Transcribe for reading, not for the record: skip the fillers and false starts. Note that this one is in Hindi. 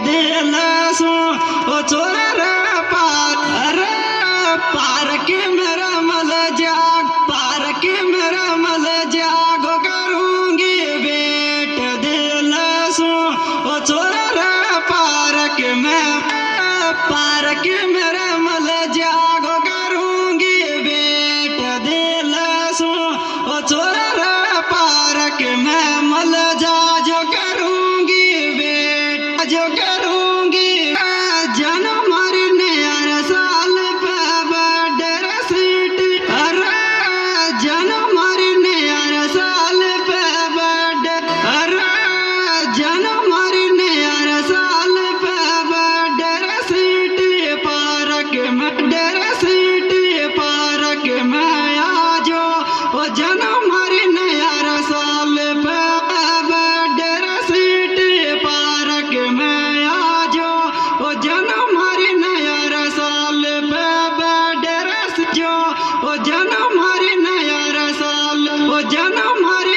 दिल सो ओ छोरा रे पार के मेरा मल जाग, पार के मेरा मल जाग करूंगी बेट दिल सो ओ छोरा रे पार के मेरा मल जाग करूंगी बेट दिल सो ओ छोरा रे पार के मैं मल जा जो करूंगी बेट जो करूंगी जन मरने यार साल पे बडर सीट अरे जन मरने यार साल पे बडर अरे जन मरने यार साल पे बडर सीट पारक में डर सीट पारक में आजो ओ जन मरने यार साल पे बडर सीट पारक में आजो ओ जन मरने यार साल पे बडर जो ओ जन मरने यार साल ओ जन मर